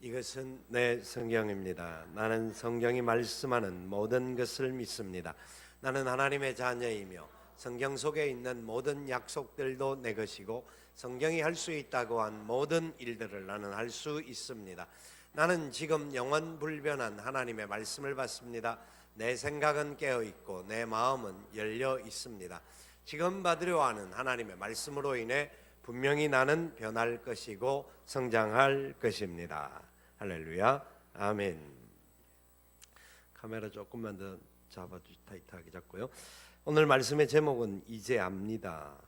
이것은 내 성경입니다. 나는 성경이 말씀하는 모든 것을 믿습니다. 나는 하나님의 자녀이며 성경 속에 있는 모든 약속들도 내 것이고 성경이 할 수 있다고 한 모든 일들을 나는 할 수 있습니다. 나는 지금 영원 불변한 하나님의 말씀을 받습니다. 내 생각은 깨어 있고 내 마음은 열려 있습니다. 지금 받으려 하는 하나님의 말씀으로 인해 분명히 나는 변할 것이고 성장할 것입니다. 할렐루야, 아멘. 카메라 조금만 더 잡아주 타이트하게 잡고요. 오늘 말씀의 제목은 이제 압니다.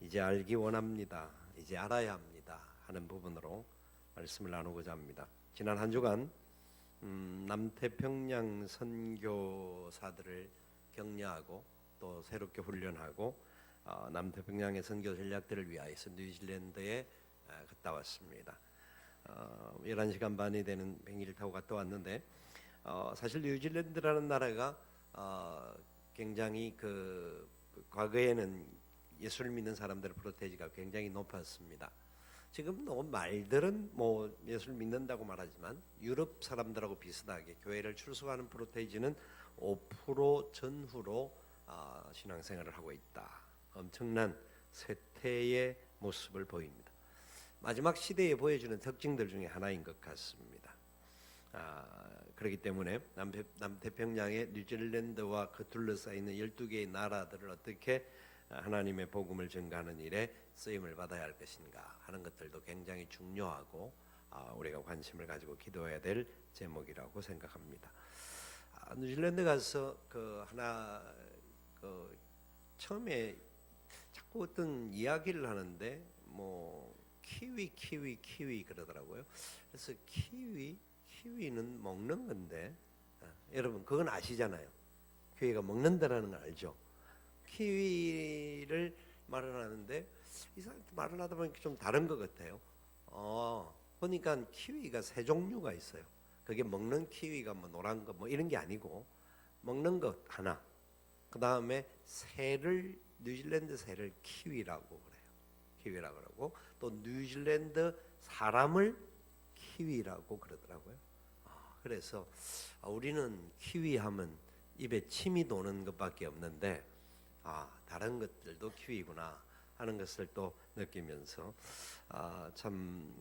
이제 알기 원합니다. 이제 알아야 합니다. 하는 부분으로 말씀을 나누고자 합니다. 지난 한 주간 남태평양 선교사들을 격려하고 또 새롭게 훈련하고 남태평양의 선교 전략들을 위하여서 뉴질랜드에 갔다 왔습니다. 11시간 반이 되는 비행기를 타고 갔다 왔는데 사실 뉴질랜드라는 나라가 굉장히 과거에는 예수를 믿는 사람들의 프로테이지가 굉장히 높았습니다. 지금 말들은 예수를 믿는다고 말하지만 유럽 사람들하고 비슷하게 교회를 출석하는 프로테이지는 5% 전후로 신앙생활을 하고 있다. 엄청난 쇠퇴의 모습을 보입니다. 마지막 시대에 보여주는 특징들 중에 하나인 것 같습니다. 그렇기 때문에 남태평양의 뉴질랜드와 그 둘러싸이는 12개의 나라들을 어떻게 하나님의 복음을 전가하는 일에 쓰임을 받아야 할 것인가 하는 것들도 굉장히 중요하고 우리가 관심을 가지고 기도해야 될 제목이라고 생각합니다. 뉴질랜드 가서 처음에 자꾸 어떤 이야기를 하는데 키위 그러더라고요. 그래서 키위는 먹는 건데 여러분 그건 아시잖아요. 키위가 먹는다라는 걸 알죠. 키위를 말을 하는데 이 사람 말을 하다 보니까 좀 다른 것 같아요. 보니까 키위가 세 종류가 있어요. 그게 먹는 키위가 노란 거 이런 게 아니고 먹는 것 하나. 그 다음에 뉴질랜드 새를 키위라고 그래요. 키위라고 그러고 또 뉴질랜드 사람을 키위라고 그러더라고요. 그래서 우리는 키위하면 입에 침이 도는 것밖에 없는데 다른 것들도 키위구나 하는 것을 또 느끼면서 참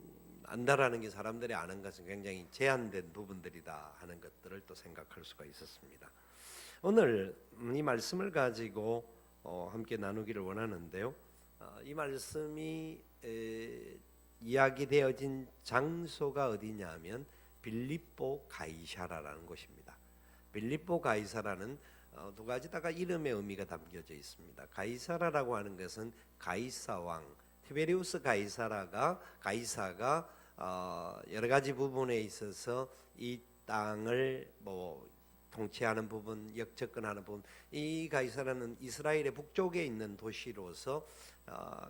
안다라는 게 사람들이 아는 것은 굉장히 제한된 부분들이다 하는 것들을 또 생각할 수가 있었습니다. 오늘 이 말씀을 가지고 함께 나누기를 원하는데요. 이 말씀이 이야기되어진 장소가 어디냐면 빌립보 가이사라라는 곳입니다. 빌립보 가이사라는 두 가지다가 이름의 의미가 담겨져 있습니다. 가이사라라고 하는 것은 가이사 왕 티베리우스 가이사가 여러 가지 부분에 있어서 이 땅을 통치하는 부분, 역접근하는 부분, 이 가이사라는 이스라엘의 북쪽에 있는 도시로서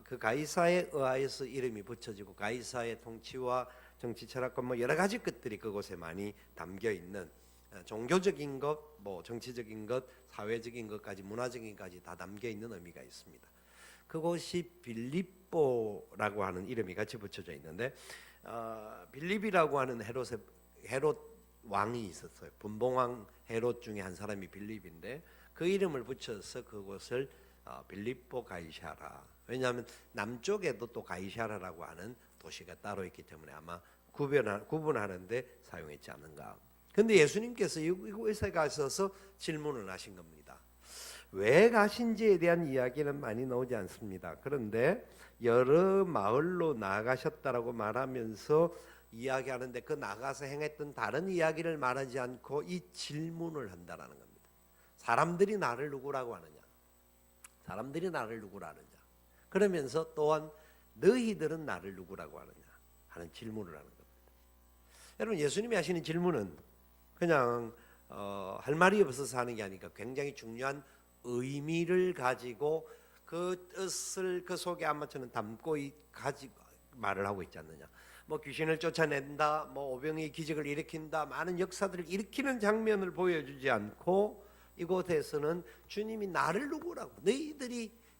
그 가이사에 의하여서 이름이 붙여지고 가이사의 통치와 정치 철학과 여러 가지 것들이 그곳에 많이 담겨 있는 종교적인 것, 정치적인 것, 사회적인 것까지 문화적인 것까지 다 담겨 있는 의미가 있습니다. 그곳이 빌립보라고 하는 이름이 같이 붙여져 있는데 빌립이라고 하는 헤롯 왕이 있었어요. 분봉왕 헤롯 중에 한 사람이 빌립인데 그 이름을 붙여서 그곳을 빌립보 가이사라. 왜냐하면 남쪽에도 또 가이사라라고 하는 도시가 따로 있기 때문에 아마 구분하는데 사용했지 않은가. 근데 예수님께서 이곳에 가셔서 질문을 하신 겁니다. 왜 가신지에 대한 이야기는 많이 나오지 않습니다. 그런데 여러 마을로 나아가셨다라고 말하면서 이야기하는데 그 나가서 행했던 다른 이야기를 말하지 않고 이 질문을 한다라는 겁니다. 사람들이 나를 누구라고 하느냐? 사람들이 나를 누구라 하느냐? 그러면서 또한 너희들은 나를 누구라고 하느냐? 하는 질문을 하는 겁니다. 여러분 예수님이 하시는 질문은 그냥 할 말이 없어서 하는 게 아니라 굉장히 중요한 의미를 가지고 그 뜻을 그 속에 아마처럼 담고 가지고 말을 하고 있지 않느냐. 귀신을 쫓아낸다, 오병이의 기적을 일으킨다, 많은 역사들을 일으키는 장면을 보여주지 않고 이곳에서는 주님이 나를 누구라고,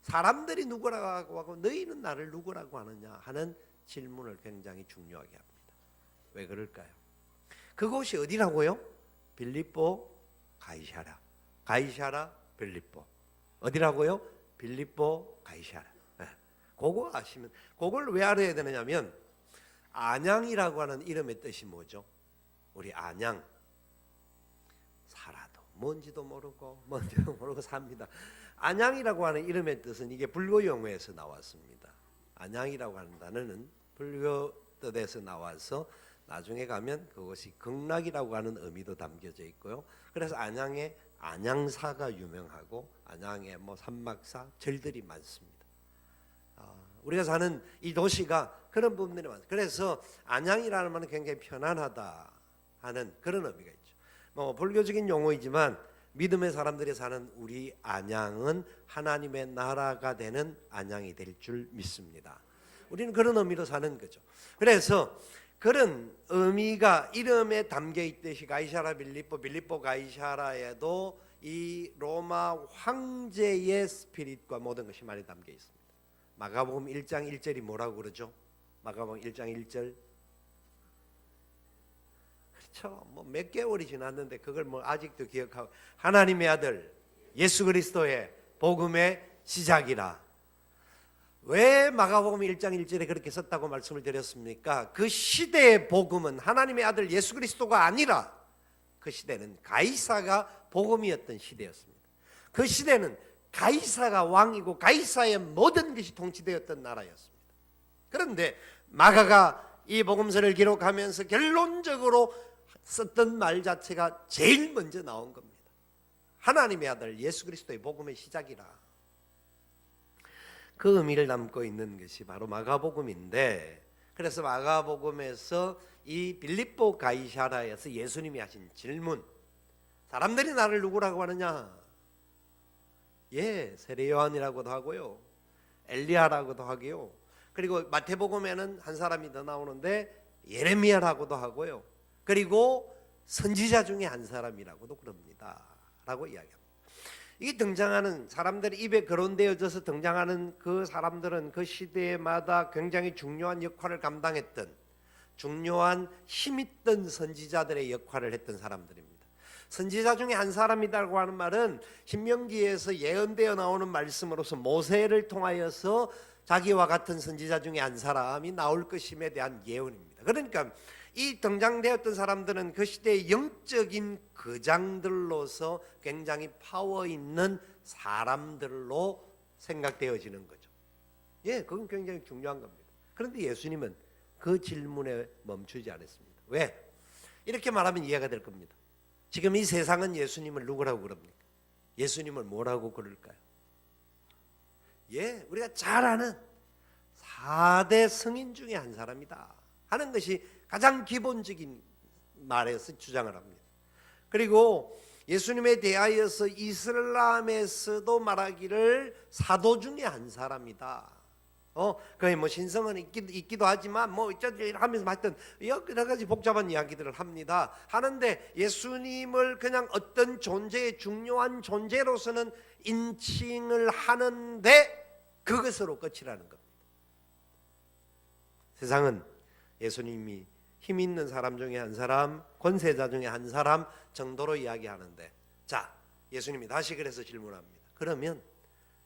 사람들이 누구라고 하고 너희는 나를 누구라고 하느냐 하는 질문을 굉장히 중요하게 합니다. 왜 그럴까요? 그곳이 어디라고요? 빌립보 가이사라. 가이사라 빌립보. 어디라고요? 빌립보 가이사라. 네. 그거 아시면, 그걸 왜 알아야 되느냐면 안양이라고 하는 이름의 뜻이 뭐죠? 우리 안양, 살아도 뭔지도 모르고 삽니다. 안양이라고 하는 이름의 뜻은 이게 불교 용어에서 나왔습니다. 안양이라고 하는 단어는 불교 뜻에서 나와서 나중에 가면 그것이 극락이라고 하는 의미도 담겨져 있고요. 그래서 안양에 안양사가 유명하고 안양에 뭐 산막사, 절들이 많습니다. 우리가 사는 이 도시가 그런 부분들이 많습니다. 그래서 안양이라는 말은 굉장히 편안하다 하는 그런 의미가 있죠. 뭐 불교적인 용어이지만 믿음의 사람들이 사는 우리 안양은 하나님의 나라가 되는 안양이 될 줄 믿습니다. 우리는 그런 의미로 사는 거죠. 그래서 그런 의미가 이름에 담겨 있듯이 가이사라 빌립보, 빌립보 가이사라에도 이 로마 황제의 스피릿과 모든 것이 많이 담겨 있습니다. 마가복음 1장 1절이 뭐라고 그러죠? 마가복음 1장 1절. 그렇죠. 뭐 몇 개월이 지났는데 그걸 뭐 아직도 기억하고, 하나님의 아들 예수 그리스도의 복음의 시작이라. 왜 마가복음 1장 1절에 그렇게 썼다고 말씀을 드렸습니까? 그 시대의 복음은 하나님의 아들 예수 그리스도가 아니라 그 시대는 가이사가 복음이었던 시대였습니다. 그 시대는 가이사가 왕이고 가이사의 모든 것이 통치되었던 나라였습니다. 그런데 마가가 이 복음서를 기록하면서 결론적으로 썼던 말 자체가 제일 먼저 나온 겁니다. 하나님의 아들 예수 그리스도의 복음의 시작이라. 그 의미를 담고 있는 것이 바로 마가복음인데, 그래서 마가복음에서 이 빌립보 가이사라에서 예수님이 하신 질문, 사람들이 나를 누구라고 하느냐? 세례 요한이라고도 하고요, 엘리야라고도 하고요, 그리고 마태복음에는 한 사람이 더 나오는데 예레미야라고도 하고요, 그리고 선지자 중에 한 사람이라고도 그럽니다 라고 이야기합니다. 이 등장하는 사람들이 입에 거론되어져서 등장하는 그 사람들은 그 시대마다 굉장히 중요한 역할을 감당했던, 중요한 힘있던 선지자들의 역할을 했던 사람들입니다. 선지자 중에 한 사람이라고 하는 말은 신명기에서 예언되어 나오는 말씀으로서 모세를 통하여서 자기와 같은 선지자 중에 한 사람이 나올 것임에 대한 예언입니다. 그러니까 이 등장되었던 사람들은 그 시대의 영적인 거장들로서 굉장히 파워 있는 사람들로 생각되어지는 거죠. 그건 굉장히 중요한 겁니다. 그런데 예수님은 그 질문에 멈추지 않았습니다. 왜? 이렇게 말하면 이해가 될 겁니다. 지금 이 세상은 예수님을 누구라고 그럽니까? 예수님을 뭐라고 그럴까요? 우리가 잘 아는 4대 성인 중에 한 사람이다 하는 것이 가장 기본적인 말에서 주장을 합니다. 그리고 예수님에 대하여서 이슬람에서도 말하기를 사도 중에 한 사람이다. 그게 뭐 신성은 있기도 하지만 뭐 하면서 하여튼 여러 가지 복잡한 이야기들을 합니다. 하는데 예수님을 그냥 어떤 존재의 중요한 존재로서는 인칭을 하는데 그것으로 끝이라는 겁니다. 세상은 예수님이 힘 있는 사람 중에 한 사람, 권세자 중에 한 사람 정도로 이야기하는데, 자, 예수님이 다시 그래서 질문합니다. 그러면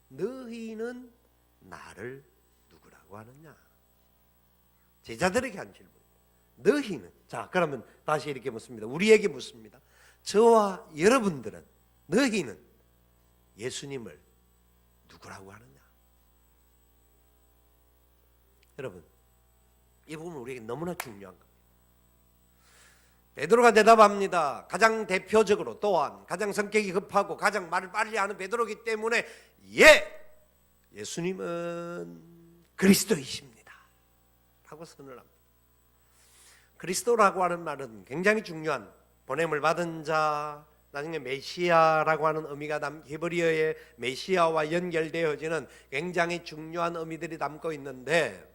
너희는 나를 누구라고 하느냐? 제자들에게 한 질문. 너희는, 자, 그러면 다시 이렇게 묻습니다. 우리에게 묻습니다. 저와 여러분들은, 너희는 예수님을 누구라고 하느냐? 여러분, 이 부분은 우리에게 너무나 중요한 겁니다. 베드로가 대답합니다. 가장 대표적으로, 또한 가장 성격이 급하고 가장 말을 빨리 하는 베드로이기 때문에 예수님은 그리스도이십니다 라고 선을 합니다. 그리스도라고 하는 말은 굉장히 중요한, 보냄을 받은 자, 나중에 메시아라고 하는 의미가 히브리어의 메시아와 연결되어지는 굉장히 중요한 의미들이 담고 있는데,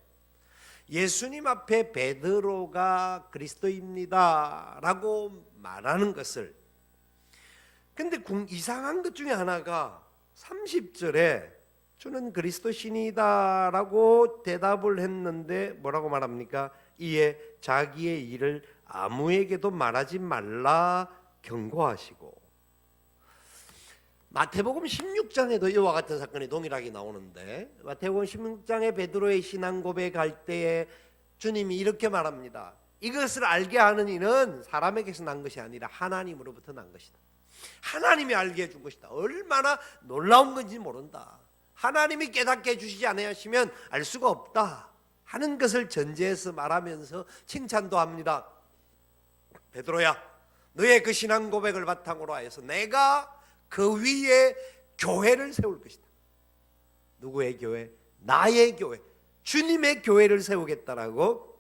예수님 앞에 베드로가 그리스도입니다 라고 말하는 것을, 근데 이상한 것 중에 하나가 30절에 주는 그리스도신이다 라고 대답을 했는데 뭐라고 말합니까? 이에 자기의 일을 아무에게도 말하지 말라 경고하시고. 마태복음 16장에도 이와 같은 사건이 동일하게 나오는데, 마태복음 16장에 베드로의 신앙 고백할 때에 주님이 이렇게 말합니다. 이것을 알게 하는 이는 사람에게서 난 것이 아니라 하나님으로부터 난 것이다. 하나님이 알게 해준 것이다. 얼마나 놀라운 건지 모른다. 하나님이 깨닫게 해주시지 않으시면 알 수가 없다 하는 것을 전제해서 말하면서 칭찬도 합니다. 베드로야, 너의 그 신앙 고백을 바탕으로 하여서 내가 그 위에 교회를 세울 것이다. 누구의 교회? 나의 교회, 주님의 교회를 세우겠다라고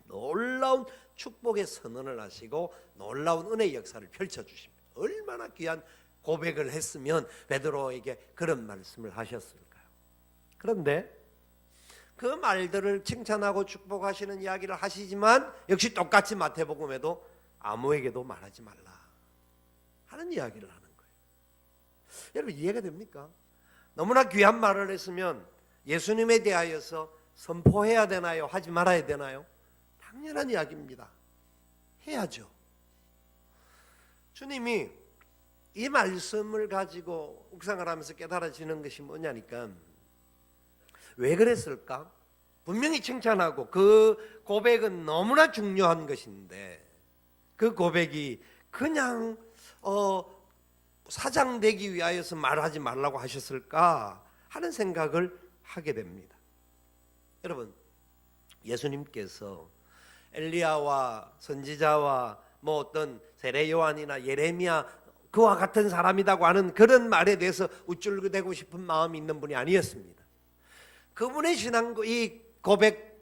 놀라운 축복의 선언을 하시고 놀라운 은혜의 역사를 펼쳐주십니다. 얼마나 귀한 고백을 했으면 베드로에게 그런 말씀을 하셨을까요? 그런데 그 말들을 칭찬하고 축복하시는 이야기를 하시지만 역시 똑같이 마태복음에도 아무에게도 말하지 말라 하는 이야기를 하는 거예요. 여러분 이해가 됩니까? 너무나 귀한 말을 했으면 예수님에 대하여서 선포해야 되나요? 하지 말아야 되나요? 당연한 이야기입니다. 해야죠. 주님이 이 말씀을 가지고 묵상을 하면서 깨달아지는 것이 뭐냐니까, 왜 그랬을까? 분명히 칭찬하고 그 고백은 너무나 중요한 것인데 그 고백이 그냥 사장되기 위하여서 말하지 말라고 하셨을까 하는 생각을 하게 됩니다. 여러분, 예수님께서 엘리야와 선지자와 뭐 어떤 세례 요한이나 예레미야 그와 같은 사람이라고 하는 그런 말에 대해서 우쭐대고 싶은 마음이 있는 분이 아니었습니다. 그분의 신앙, 이 고백,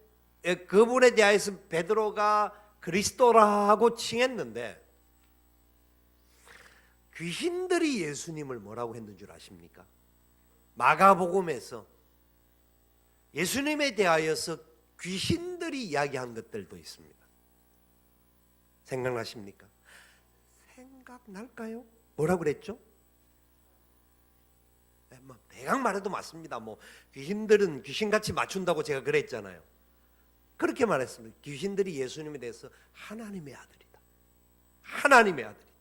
그분에 대해서 베드로가 그리스도라고 칭했는데 귀신들이 예수님을 뭐라고 했는 줄 아십니까? 마가복음에서 예수님에 대하여서 귀신들이 이야기한 것들도 있습니다. 생각나십니까? 생각날까요? 뭐라고 그랬죠? 대강 말해도 맞습니다. 귀신들은 귀신같이 맞춘다고 제가 그랬잖아요. 그렇게 말했습니다. 귀신들이 예수님에 대해서 하나님의 아들이다. 하나님의 아들이다.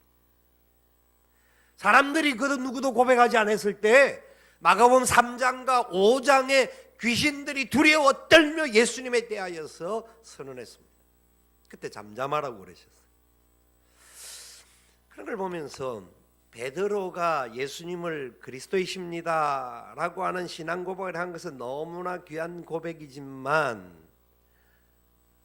사람들이 그 누구도 고백하지 않았을 때 마가복음 3장과 5장에 귀신들이 두려워 떨며 예수님에 대하여서 선언했습니다. 그때 잠잠하라고 그러셨어요. 그런 걸 보면서 베드로가 예수님을 그리스도이십니다 라고 하는 신앙 고백을 한 것은 너무나 귀한 고백이지만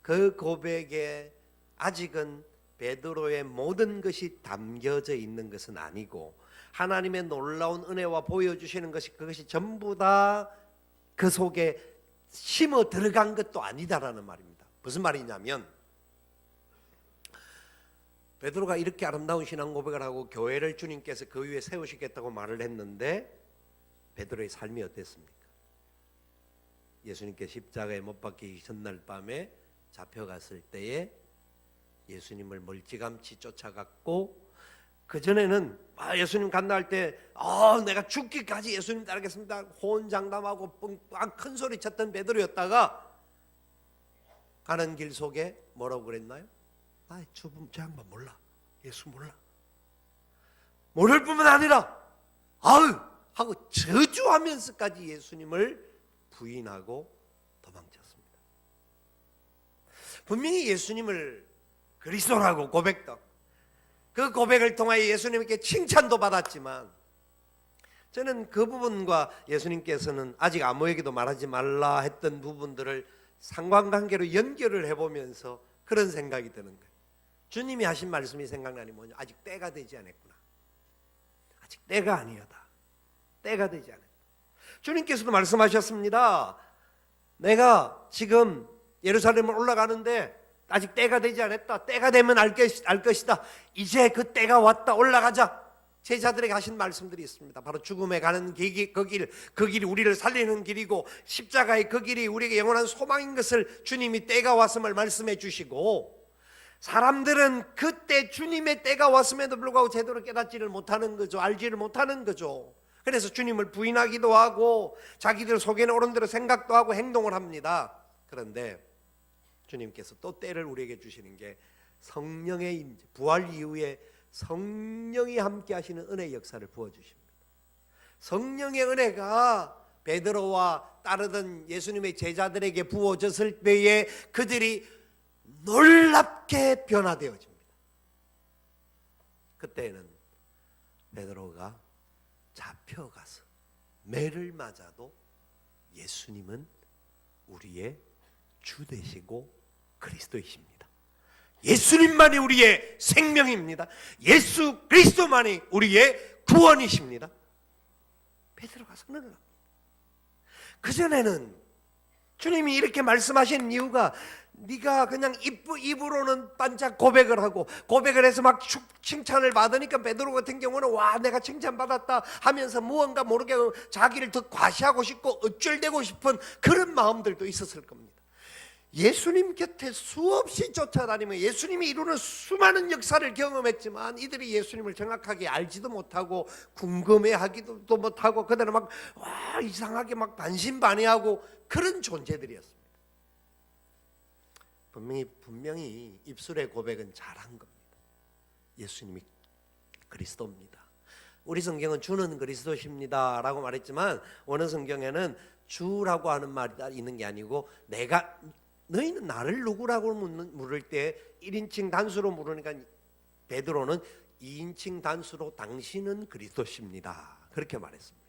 그 고백에 아직은 베드로의 모든 것이 담겨져 있는 것은 아니고 하나님의 놀라운 은혜와 보여주시는 것이 그것이 전부 다 그 속에 심어 들어간 것도 아니다라는 말입니다. 무슨 말이냐면 베드로가 이렇게 아름다운 신앙 고백을 하고 교회를 주님께서 그 위에 세우시겠다고 말을 했는데 베드로의 삶이 어땠습니까? 예수님께 십자가에 못 박히기 전날 밤에 잡혀갔을 때에 예수님을 멀찌감치 쫓아갔고 그전에는 예수님 간다 할 때 내가 죽기까지 예수님 따르겠습니다 호언장담하고 큰 소리 쳤던 베드로였다가 가는 길 속에 뭐라고 그랬나요? 저 양반 몰라. 예수 몰라. 모를 뿐만 아니라 하고 저주하면서까지 예수님을 부인하고 도망쳤습니다. 분명히 예수님을 그리스도라고 고백도, 그 고백을 통하여 예수님께 칭찬도 받았지만 저는 그 부분과 예수님께서는 아직 아무에게도 말하지 말라 했던 부분들을 상관관계로 연결을 해보면서 그런 생각이 드는 거예요. 주님이 하신 말씀이 생각나니 뭐냐? 아직 때가 되지 않았구나. 아직 때가 아니었다. 때가 되지 않았다. 주님께서도 말씀하셨습니다. 내가 지금 예루살렘을 올라가는데 아직 때가 되지 않았다. 때가 되면 알 것이다. 이제 그 때가 왔다. 올라가자. 제자들에게 하신 말씀들이 있습니다. 바로 죽음에 가는 그 길이 우리를 살리는 길이고 십자가의 그 길이 우리에게 영원한 소망인 것을 주님이 때가 왔음을 말씀해 주시고, 사람들은 그때 주님의 때가 왔음에도 불구하고 제대로 깨닫지를 못하는 거죠. 알지를 못하는 거죠. 그래서 주님을 부인하기도 하고 자기들 속에는 옳은 대로 생각도 하고 행동을 합니다. 그런데 주님께서 또 때를 우리에게 주시는 게 성령의 임재, 부활 이후에 성령이 함께 하시는 은혜의 역사를 부어주십니다. 성령의 은혜가 베드로와 따르던 예수님의 제자들에게 부어졌을 때에 그들이 놀랍게 변화되어집니다. 그때는 베드로가 잡혀가서 매를 맞아도 예수님은 우리의 주 되시고 그리스도이십니다. 예수님만이 우리의 생명입니다. 예수 그리스도만이 우리의 구원이십니다. 베드로가 선언을 합니다. 그전에는 주님이 이렇게 말씀하시는 이유가 네가 그냥 입으로는 반짝 고백을 하고 고백을 해서 막 칭찬을 받으니까 베드로 같은 경우는 와 내가 칭찬받았다 하면서 무언가 모르게 자기를 더 과시하고 싶고 업절되고 싶은 그런 마음들도 있었을 겁니다. 예수님 곁에 수없이 쫓아다니며 예수님이 이루는 수많은 역사를 경험했지만 이들이 예수님을 정확하게 알지도 못하고 궁금해하기도 못하고 그대로 막 와 이상하게 막 반신반의하고 그런 존재들이었습니다. 분명히 입술의 고백은 잘한 겁니다. 예수님이 그리스도입니다. 우리 성경은 주는 그리스도십니다 라고 말했지만 어느 성경에는 주라고 하는 말이 있는 게 아니고 너희는 나를 누구라고 물을 때 1인칭 단수로 물으니까 베드로는 2인칭 단수로 당신은 그리스도십니다 그렇게 말했습니다.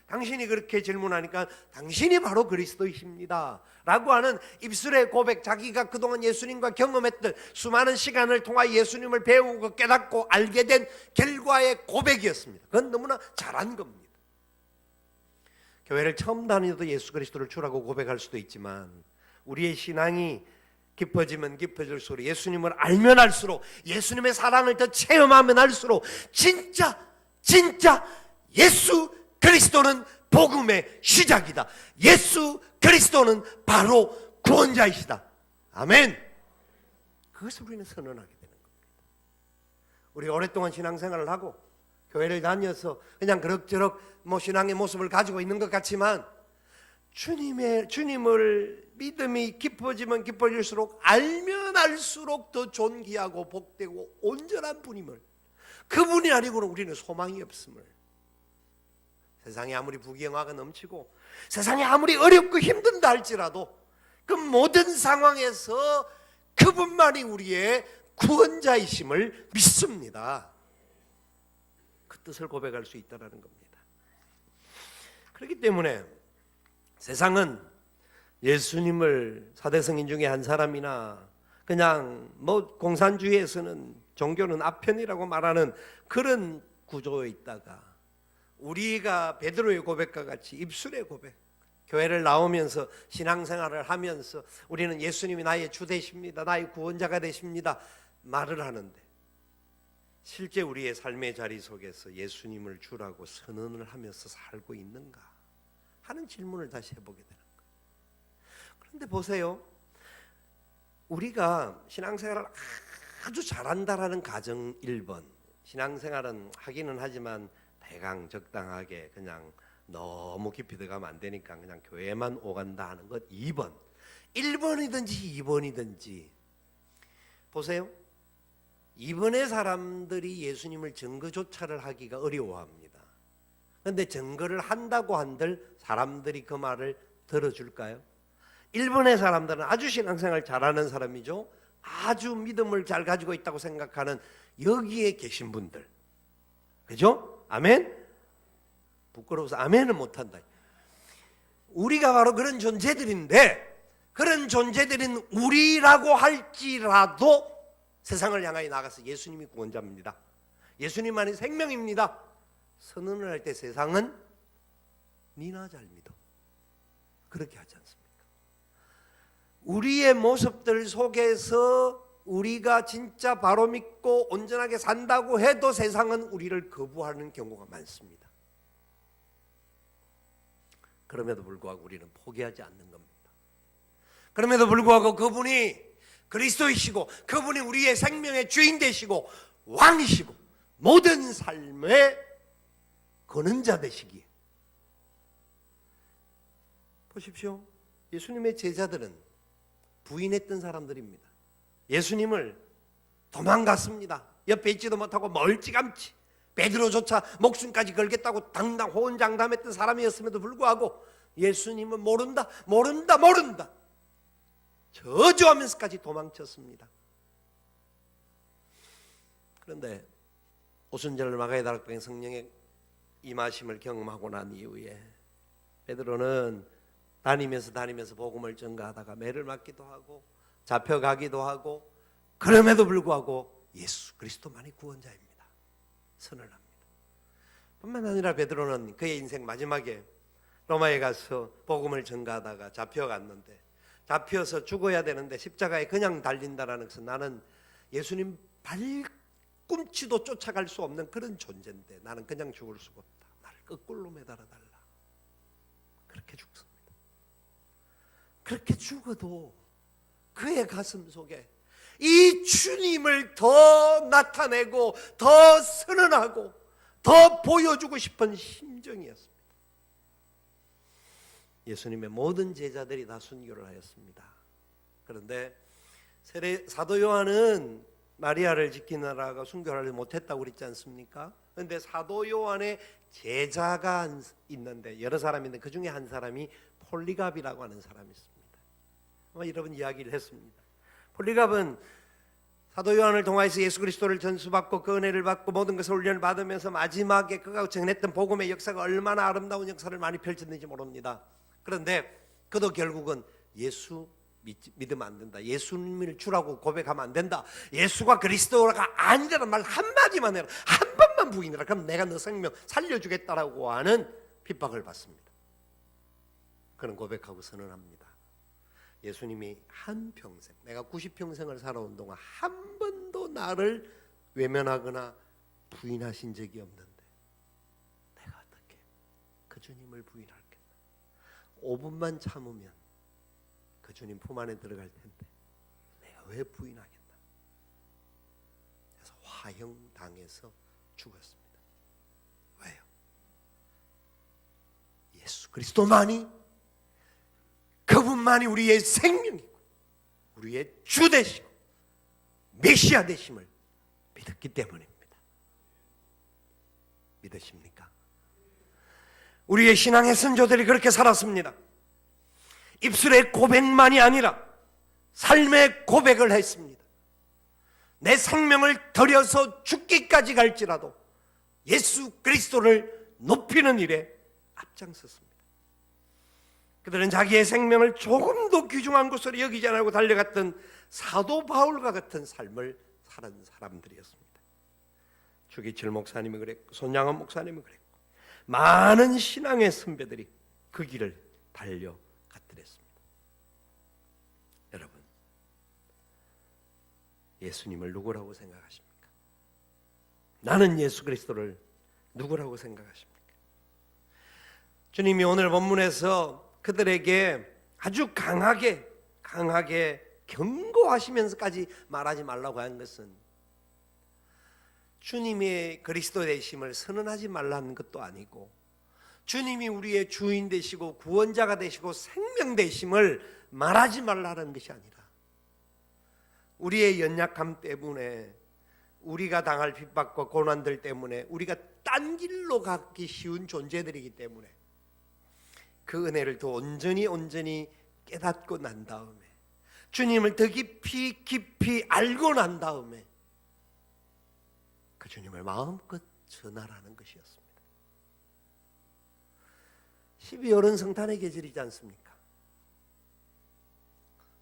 당신이 그렇게 질문하니까 당신이 바로 그리스도이십니다 라고 하는 입술의 고백, 자기가 그동안 예수님과 경험했던 수많은 시간을 통해 예수님을 배우고 깨닫고 알게 된 결과의 고백이었습니다. 그건 너무나 잘한 겁니다. 교회를 처음 다니도 예수 그리스도를 주라고 고백할 수도 있지만 우리의 신앙이 깊어지면 깊어질수록 예수님을 알면 알수록 예수님의 사랑을 더 체험하면 할수록 진짜 예수 그리스도는 복음의 시작이다. 예수 그리스도는 바로 구원자이시다. 아멘. 그것을 우리는 선언하게 되는 겁니다. 우리 오랫동안 신앙생활을 하고 교회를 다녀서 그냥 그럭저럭 신앙의 모습을 가지고 있는 것 같지만 주님을 믿음이 깊어지면 깊어질수록 알면 알수록 더 존귀하고 복되고 온전한 분임을, 그분이 아니고는 우리는 소망이 없음을, 세상이 아무리 부귀영화가 넘치고 세상이 아무리 어렵고 힘든다 할지라도 그 모든 상황에서 그분만이 우리의 구원자이심을 믿습니다. 그 뜻을 고백할 수 있다는 겁니다. 그렇기 때문에 세상은 예수님을 사대성인 중에 한 사람이나 그냥 공산주의에서는 종교는 아편이라고 말하는 그런 구조에 있다가 우리가 베드로의 고백과 같이 입술의 고백, 교회를 나오면서 신앙생활을 하면서 우리는 예수님이 나의 주 되십니다, 나의 구원자가 되십니다 말을 하는데 실제 우리의 삶의 자리 속에서 예수님을 주라고 선언을 하면서 살고 있는가 하는 질문을 다시 해보게 되는 거예요. 그런데 보세요, 우리가 신앙생활을 아주 잘한다라는 가정 1번, 신앙생활은 하기는 하지만 대강 적당하게 그냥 너무 깊이 들어가면 안 되니까 그냥 교회만 오간다 하는 것 2번, 1번이든지 2번이든지 보세요, 2번의 사람들이 예수님을 증거조차를 하기가 어려워합니다. 그런데 증거를 한다고 한들 사람들이 그 말을 들어줄까요? 1번의 사람들은 아주 신앙생활 잘하는 사람이죠. 아주 믿음을 잘 가지고 있다고 생각하는 여기에 계신 분들, 그죠? 아멘? 부끄러워서 아멘은 못한다. 우리가 바로 그런 존재들인데 그런 존재들인 우리라고 할지라도 세상을 향하여 나가서 예수님이 구원자입니다, 예수님만이 생명입니다 선언을 할 때 세상은 니나 잘 믿어 그렇게 하지 않습니까? 우리의 모습들 속에서 우리가 진짜 바로 믿고 온전하게 산다고 해도 세상은 우리를 거부하는 경우가 많습니다. 그럼에도 불구하고 우리는 포기하지 않는 겁니다. 그럼에도 불구하고 그분이 그리스도이시고 그분이 우리의 생명의 주인 되시고 왕이시고 모든 삶의 권능자 되시기에, 보십시오, 예수님의 제자들은 부인했던 사람들입니다. 예수님을 도망갔습니다. 옆에 있지도 못하고 멀찌감치 베드로조차 목숨까지 걸겠다고 당당 호언장담했던 사람이었음에도 불구하고 예수님은 모른다 모른다 모른다 저주하면서까지 도망쳤습니다. 그런데 오순절 마가의 다락방에 성령의 임하심을 경험하고 난 이후에 베드로는 다니면서 복음을 전가하다가 매를 맞기도 하고 잡혀가기도 하고 그럼에도 불구하고 예수 그리스도만이 구원자입니다 선언합니다. 뿐만 아니라 베드로는 그의 인생 마지막에 로마에 가서 복음을 전가하다가 잡혀갔는데 잡혀서 죽어야 되는데 십자가에 그냥 달린다라는 것은 나는 예수님 발꿈치도 쫓아갈 수 없는 그런 존재인데 나는 그냥 죽을 수가 없다. 나를 거꾸로 매달아 달라. 그렇게 죽습니다. 그렇게 죽어도 그의 가슴 속에 이 주님을 더 나타내고 더 선언하고 더 보여주고 싶은 심정이었습니다. 예수님의 모든 제자들이 다 순교를 하였습니다. 그런데 사도 요한은 마리아를 지키느라고 순교를 못했다고 그랬지 않습니까? 그런데 사도 요한의 제자가 있는데 여러 사람이 있는데 그 중에 한 사람이 폴리갑이라고 하는 사람이 있습니다. 아마 여러분 이야기를 했습니다. 폴리갑은 사도 요한을 통하여서 예수 그리스도를 전수받고 그 은혜를 받고 모든 것을 훈련을 받으면서 마지막에 그가 전했던 복음의 역사가 얼마나 아름다운 역사를 많이 펼쳤는지 모릅니다. 그런데 그도 결국은 예수 믿으면 안 된다. 예수님을 주라고 고백하면 안 된다. 예수가 그리스도가 아니라는 말 한마디만 해라. 한 번만 부인해라. 그럼 내가 너 생명 살려주겠다라고 하는 핍박을 받습니다. 그는 고백하고 선언합니다. 예수님이 한평생 내가 90평생을 살아온 동안 한 번도 나를 외면하거나 부인하신 적이 없는데 내가 어떻게 그 주님을 부인할겠나. 5분만 참으면 그 주님 품 안에 들어갈 텐데 내가 왜 부인하겠나. 그래서 화형당해서 죽었습니다. 왜요? 예수 그리스도만이 그분만이 우리의 생명이고 우리의 주 되시고 메시아 되심을 믿었기 때문입니다. 믿으십니까? 우리의 신앙의 선조들이 그렇게 살았습니다. 입술의 고백만이 아니라 삶의 고백을 했습니다. 내 생명을 들여서 죽기까지 갈지라도 예수 그리스도를 높이는 일에 앞장섰습니다. 그들은 자기의 생명을 조금도 귀중한 것으로 여기지 않고 달려갔던 사도 바울과 같은 삶을 살은 사람들이었습니다. 주기철 목사님이 그랬고 손양원 목사님이 그랬고 많은 신앙의 선배들이 그 길을 달려갔더랬습니다. 여러분, 예수님을 누구라고 생각하십니까? 나는 예수 그리스도를 누구라고 생각하십니까? 주님이 오늘 본문에서 그들에게 아주 강하게 경고하시면서까지 말하지 말라고 한 것은 주님의 그리스도 되심을 선언하지 말라는 것도 아니고 주님이 우리의 주인 되시고 구원자가 되시고 생명 되심을 말하지 말라는 것이 아니라 우리의 연약함 때문에 우리가 당할 핍박과 고난들 때문에 우리가 딴 길로 가기 쉬운 존재들이기 때문에 그 은혜를 더 온전히 깨닫고 난 다음에 주님을 더 깊이 알고 난 다음에 그 주님을 마음껏 전하라는 것이었습니다. 12월은 성탄의 계절이지 않습니까?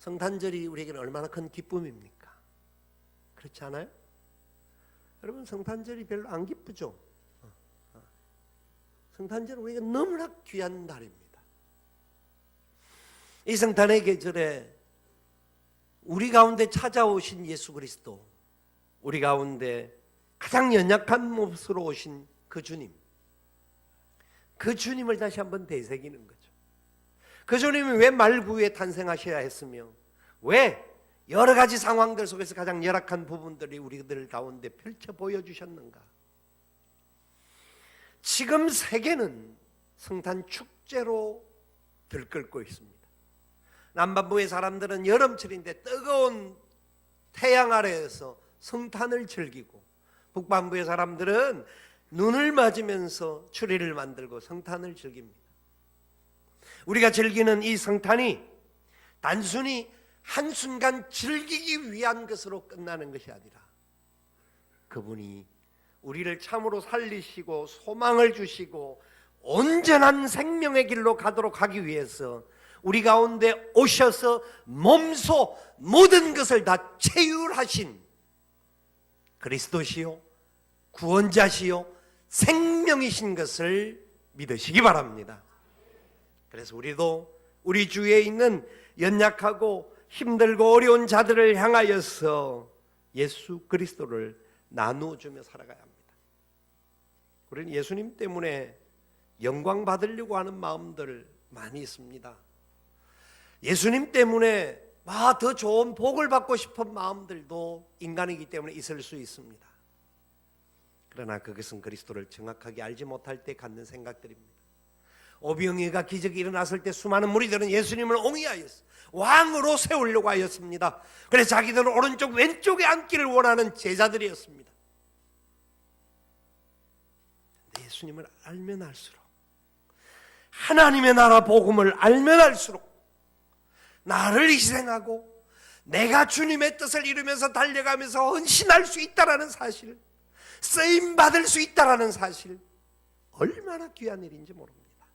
성탄절이 우리에게는 얼마나 큰 기쁨입니까? 그렇지 않아요? 여러분, 성탄절이 별로 안 기쁘죠? 성탄절은 우리가 너무나 귀한 날입니다. 이 성탄의 계절에 우리 가운데 찾아오신 예수 그리스도, 우리 가운데 가장 연약한 모습으로 오신 그 주님, 그 주님을 다시 한번 되새기는 거죠. 그 주님이 왜 말구에 탄생하셔야 했으며 왜 여러 가지 상황들 속에서 가장 열악한 부분들이 우리들 가운데 펼쳐 보여주셨는가. 지금 세계는 성탄 축제로 들끓고 있습니다. 남반부의 사람들은 여름철인데 뜨거운 태양 아래에서 성탄을 즐기고, 북반부의 사람들은 눈을 맞으면서 추리를 만들고 성탄을 즐깁니다. 우리가 즐기는 이 성탄이 단순히 한순간 즐기기 위한 것으로 끝나는 것이 아니라, 그분이 우리를 참으로 살리시고 소망을 주시고 온전한 생명의 길로 가도록 하기 위해서 우리 가운데 오셔서 몸소 모든 것을 다 체휼하신 그리스도시요 구원자시요 생명이신 것을 믿으시기 바랍니다. 그래서 우리도 우리 주위에 있는 연약하고 힘들고 어려운 자들을 향하여서 예수 그리스도를 나누어주며 살아가야 합니다. 우리는 예수님 때문에 영광 받으려고 하는 마음들 많이 있습니다. 예수님 때문에 더 좋은 복을 받고 싶은 마음들도 인간이기 때문에 있을 수 있습니다. 그러나 그것은 그리스도를 정확하게 알지 못할 때 갖는 생각들입니다. 오병이어가 기적이 일어났을 때 수많은 무리들은 예수님을 옹이하였어 왕으로 세우려고 하였습니다. 그래서 자기들은 오른쪽 왼쪽에 앉기를 원하는 제자들이었습니다. 근데 예수님을 알면 알수록, 하나님의 나라 복음을 알면 알수록 나를 희생하고 내가 주님의 뜻을 이루면서 달려가면서 헌신할 수 있다라는 사실, 쓰임 받을 수 있다라는 사실, 얼마나 귀한 일인지 모릅니다.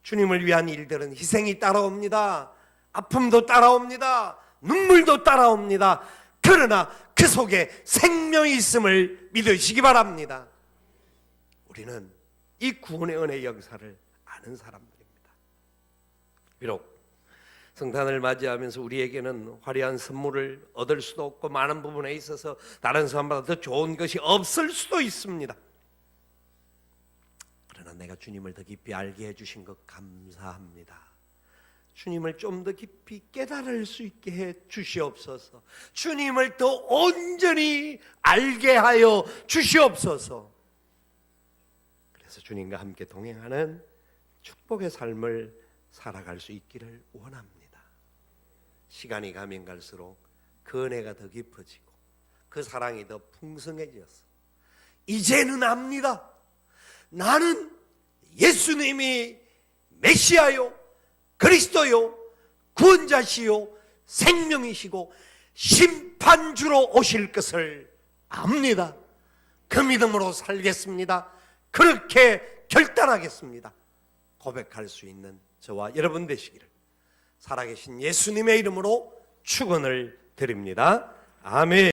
주님을 위한 일들은 희생이 따라옵니다. 아픔도 따라옵니다. 눈물도 따라옵니다. 그러나 그 속에 생명이 있음을 믿으시기 바랍니다. 우리는 이 구원의 은혜의 역사를 아는 사람들입니다. 비록 성탄을 맞이하면서 우리에게는 화려한 선물을 얻을 수도 없고 많은 부분에 있어서 다른 사람보다 더 좋은 것이 없을 수도 있습니다. 그러나 내가 주님을 더 깊이 알게 해주신 것 감사합니다. 주님을 좀 더 깊이 깨달을 수 있게 해 주시옵소서. 주님을 더 온전히 알게 하여 주시옵소서. 그래서 주님과 함께 동행하는 축복의 삶을 살아갈 수 있기를 원합니다. 시간이 가면 갈수록 그 은혜가 더 깊어지고 그 사랑이 더 풍성해졌어. 이제는 압니다. 나는 예수님이 메시아요, 그리스도요, 구원자시요, 생명이시고 심판주로 오실 것을 압니다. 그 믿음으로 살겠습니다. 그렇게 결단하겠습니다. 고백할 수 있는 저와 여러분 되시기를 살아계신 예수님의 이름으로 축원을 드립니다. 아멘.